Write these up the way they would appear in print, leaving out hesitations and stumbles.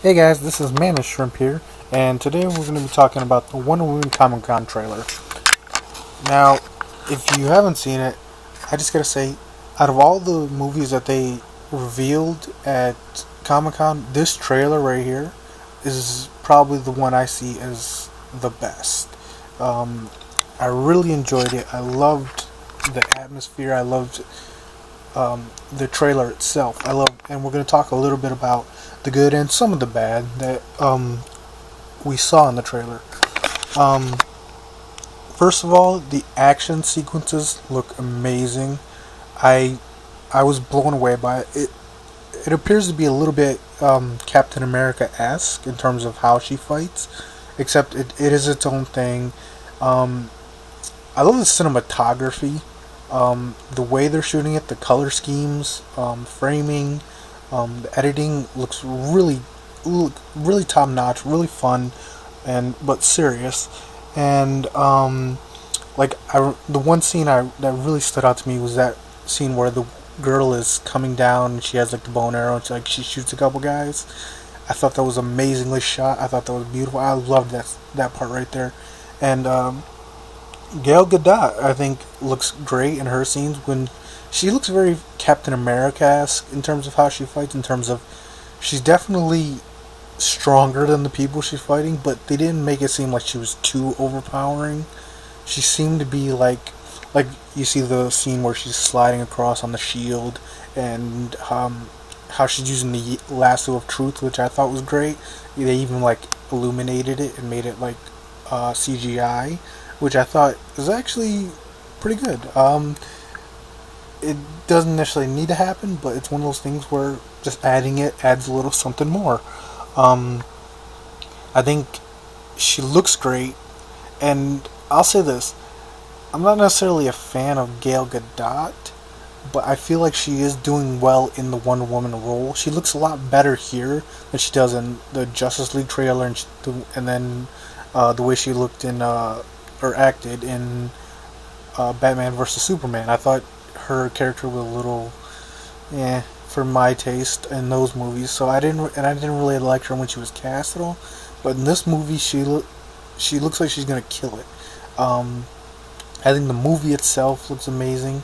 Hey guys, this is Man and Shrimp here, and today we're going to be talking about the Wonder Woman Comic Con trailer. Now, if you haven't seen it, I just gotta say, out of all the movies that they revealed at Comic Con, this trailer right here is probably the one I see as the best. Um, I really enjoyed it. I loved the atmosphere. I loved the trailer itself. And we're going to talk a little bit about the good and some of the bad that we saw in the trailer. Um, First of all, the action sequences look amazing. I I was blown away by it. It appears to be a little bit Captain America esque in terms of how she fights, except it is its own thing. Um, I love the cinematography, the way they're shooting it, the color schemes, framing, the editing looks really top notch, really fun, and but serious. And the one scene that really stood out to me was that scene where the girl is coming down and she has like the bow and arrow and she shoots a couple guys. I thought that was amazingly shot. I thought that was beautiful. I loved that part right there. And Gail Gadot, I think, looks great in her scenes when she looks very Captain America-esque in terms of how she fights. In terms of, she's definitely stronger than the people she's fighting, but they didn't make it seem like she was too overpowering. She seemed to be like you see the scene where she's sliding across on the shield, and how she's using the lasso of truth, which I thought was great. They even like illuminated it and made it like CGI, which I thought was actually pretty good. It doesn't necessarily need to happen, but it's one of those things where just adding it adds a little something more. Um, I think she looks great, and I'll say this: I'm not necessarily a fan of Gail Gadot, but I feel like she is doing well in the Wonder Woman role. She looks a lot better here than she does in the Justice League trailer, and then the way she looked in or acted in Batman vs Superman. I thought her character was a little, for my taste in those movies. So I didn't really like her when she was cast at all. But in this movie, she looks like she's gonna kill it. Um, I think the movie itself looks amazing.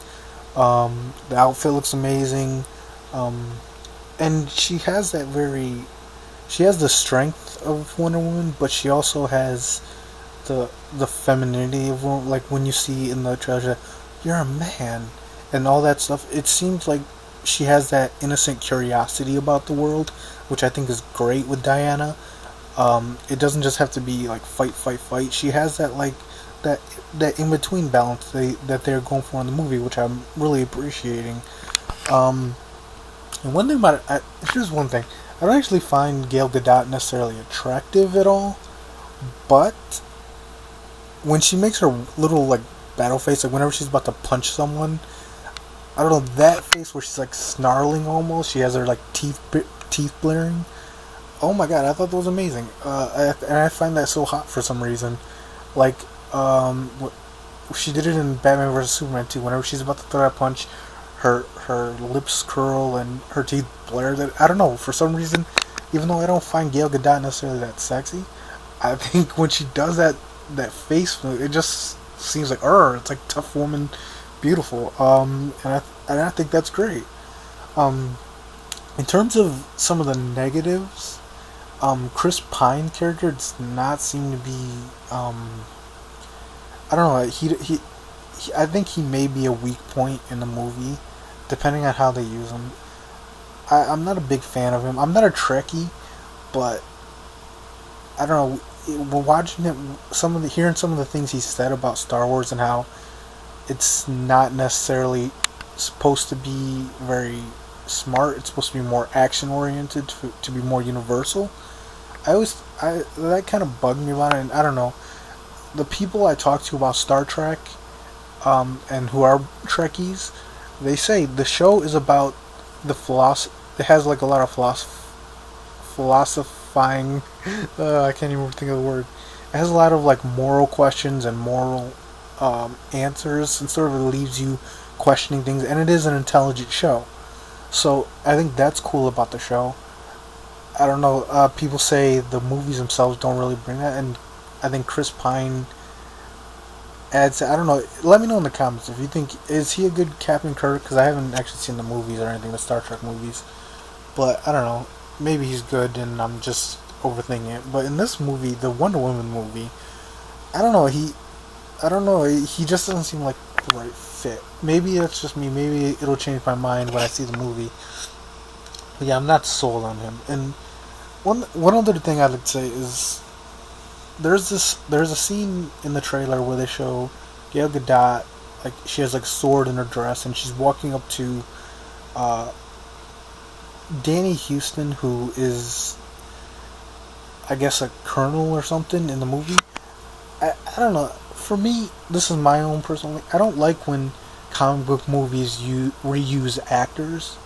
The outfit looks amazing, um, and she has the strength of Wonder Woman, but she also has the femininity of like when you see in the trailer, you're a man, and all that stuff. It seems like she has that innocent curiosity about the world, which I think is great with Diana. It doesn't just have to be like fight, fight, fight. She has that that in between balance that they're going for in the movie, which I'm really appreciating. Um, and one thing about it, here's one thing: I don't actually find Gail Gadot necessarily attractive at all, but when she makes her little like battle face, like whenever she's about to punch someone, I don't know, that face where she's like snarling almost. She has her like teeth blaring. Oh my god, I thought that was amazing. And I find that so hot for some reason. Like, um, she did it in Batman vs Superman too. Whenever she's about to throw that punch, her lips curl and her teeth blare. That I don't know, for some reason, even though I don't find Gail Gadot necessarily that sexy, I think when she does that face, it just seems like it's like tough woman, beautiful. And I think that's great. Um, in terms of some of the negatives, Chris Pine character does not seem to be. I don't know. I think he may be a weak point in the movie, depending on how they use him. I'm not a big fan of him. I'm not a Trekkie, but I don't know. We're watching it. Hearing some of the things he said about Star Wars and how it's not necessarily supposed to be very smart. It's supposed to be more action oriented to be more universal. I that kind of bugged me about it, and I don't know. The people I talk to about Star Trek, and who are Trekkies, they say the show is about the philosophy. It has like a lot of philosophizing. I can't even think of the word. It has a lot of like moral questions and moral answers, and sort of leaves you questioning things. And it is an intelligent show, so I think that's cool about the show. I don't know. People say the movies themselves don't really bring that, and I think Chris Pine adds. I don't know. Let me know in the comments if you think is he a good Captain Kirk? Because I haven't actually seen the movies or anything, the Star Trek movies. But I don't know. Maybe he's good, and I'm just overthinking it. But in this movie, the Wonder Woman movie, I don't know. I don't know. He just doesn't seem like the right fit. Maybe it's just me. Maybe it'll change my mind when I see the movie. But yeah, I'm not sold on him. And one other thing I'd like to say is there's a scene in the trailer where they show Gail Gadot, like she has like a sword in her dress and she's walking up to uh, Danny Houston, who is I guess a colonel or something in the movie. I don't know. For me, this is my own personal. I don't like when comic book movies you reuse actors.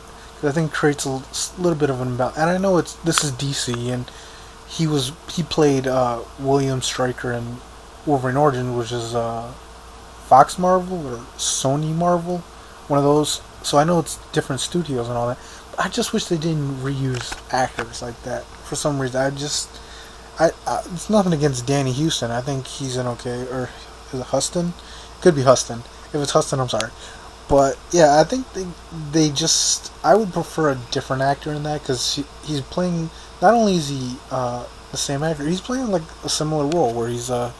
'Cause I think it creates a little bit of an imbalance. And I know this is DC, and he played William Stryker in Wolverine Origins, which is Fox Marvel or Sony Marvel, one of those. So I know it's different studios and all that. But I just wish they didn't reuse actors like that for some reason. It's nothing against Danny Houston. I think he's an okay, or is it Huston? Could be Huston. If it's Huston, I'm sorry. But yeah, I think they just. I would prefer a different actor in that because he's playing. Not only is he the same actor, he's playing like a similar role where he's a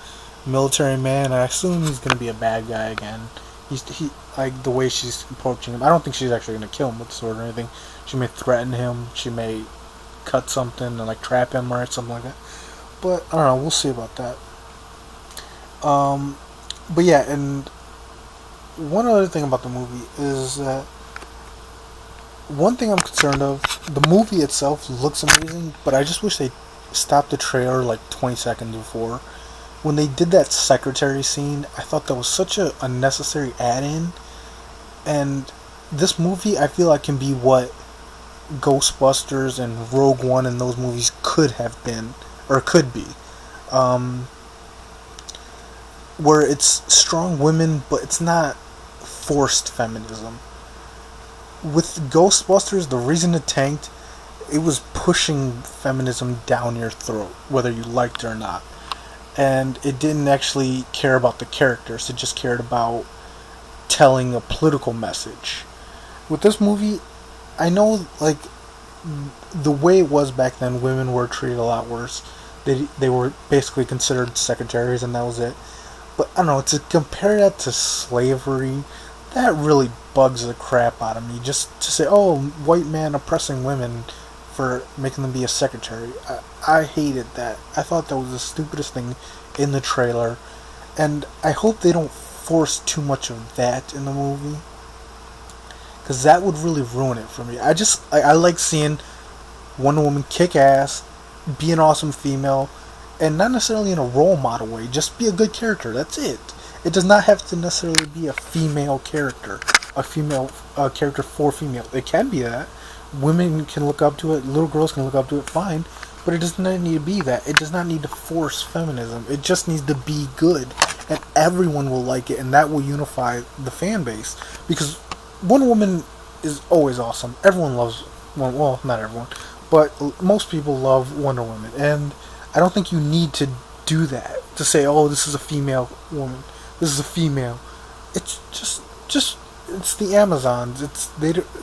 military man. I assume he's gonna be a bad guy again. He like the way she's approaching him. I don't think she's actually gonna kill him with the sword or anything. She may threaten him. She may cut something and like trap him or something like that. But I don't know. We'll see about that. But yeah, and one other thing about the movie is that one thing I'm concerned of, the movie itself looks amazing, but I just wish they stopped the trailer like 20 seconds before. When they did that secretary scene, I thought that was such a unnecessary add-in. And this movie, I feel like can be what Ghostbusters and Rogue One and those movies could have been, or could be. Where it's strong women, but it's not forced feminism. With Ghostbusters, the reason it tanked, it was pushing feminism down your throat, whether you liked it or not. And it didn't actually care about the characters, it just cared about telling a political message. With this movie, I know, like, the way it was back then, women were treated a lot worse. They were basically considered secretaries, and that was it. But I don't know, to compare that to slavery, that really bugs the crap out of me. Just to say, oh, white man oppressing women for making them be a secretary. I hated that. I thought that was the stupidest thing in the trailer. And I hope they don't force too much of that in the movie. Because that would really ruin it for me. I like seeing Wonder Woman kick ass, be an awesome female, and not necessarily in a role model way, just be a good character, that's it. It does not have to necessarily be a female character, a female character for female. It can be that. Women can look up to it, little girls can look up to it, fine, but it does not need to be that. It does not need to force feminism. It just needs to be good, and everyone will like it, and that will unify the fan base. Because Wonder Woman is always awesome. Everyone loves, well, not everyone, but most people love Wonder Woman, and I don't think you need to do that to say, "Oh, this is a female woman. This is a female." It's just it's the Amazons.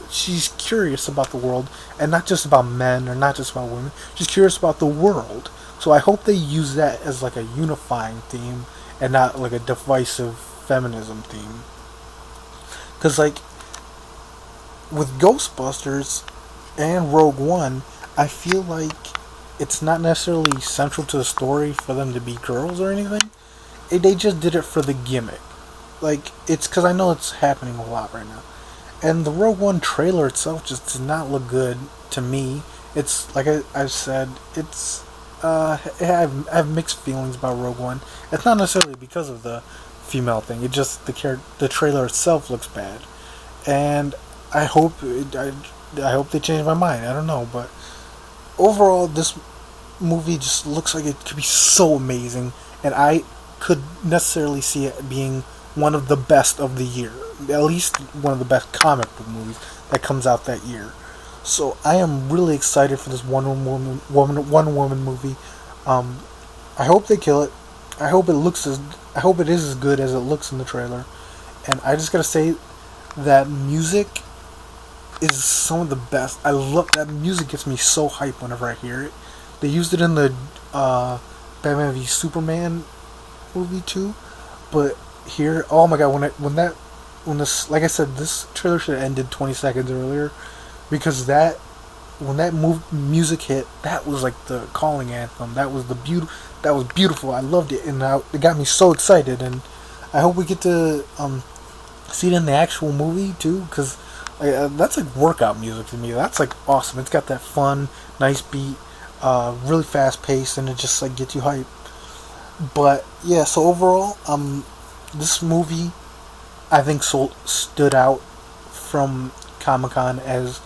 She's curious about the world, and not just about men or not just about women. She's curious about the world. So I hope they use that as like a unifying theme and not like a divisive feminism theme. Because like with Ghostbusters and Rogue One, I feel like it's not necessarily central to the story for them to be girls or anything. They just did it for the gimmick. Like, it's because I know it's happening a lot right now. And the Rogue One trailer itself just does not look good to me. It's, like I've said, it's, I have mixed feelings about Rogue One. It's not necessarily because of the female thing. It just, the trailer itself looks bad. And I hope they change my mind. I don't know, but overall, this movie just looks like it could be so amazing, and I could necessarily see it being one of the best of the year. At least one of the best comic book movies that comes out that year. So I am really excited for this Wonder Woman movie. Um, I hope they kill it. I hope it looks as I hope it is as good as it looks in the trailer. And I just gotta say that music is some of the best. I love that music. Gets me so hyped whenever I hear it. They used it in the Batman v Superman movie too, but here, oh my god, when this, like I said, this trailer should have ended 20 seconds earlier, because that when that music hit, that was like the calling anthem. That was that was beautiful. I loved it, and it got me so excited. And I hope we get to see it in the actual movie too, because that's like workout music to me. That's like awesome. It's got that fun, nice beat, really fast paced, and it just like gets you hyped. But yeah, so overall, this movie I think stood out from Comic Con as,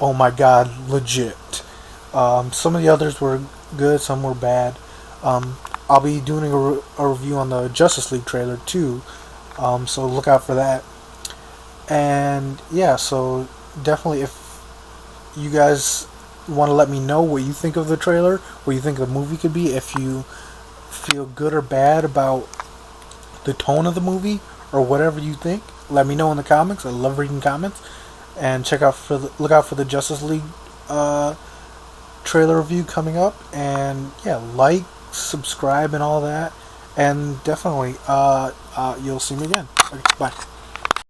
oh my god, legit. Some of the others were good, some were bad. I'll be doing a review on the Justice League trailer too, so look out for that. And yeah, so definitely, if you guys want to let me know what you think of the trailer, what you think the movie could be, if you feel good or bad about the tone of the movie, or whatever you think, let me know in the comments. I love reading comments. And look out for the Justice League trailer review coming up. And yeah, like, subscribe, and all that. And definitely, you'll see me again. Okay, bye.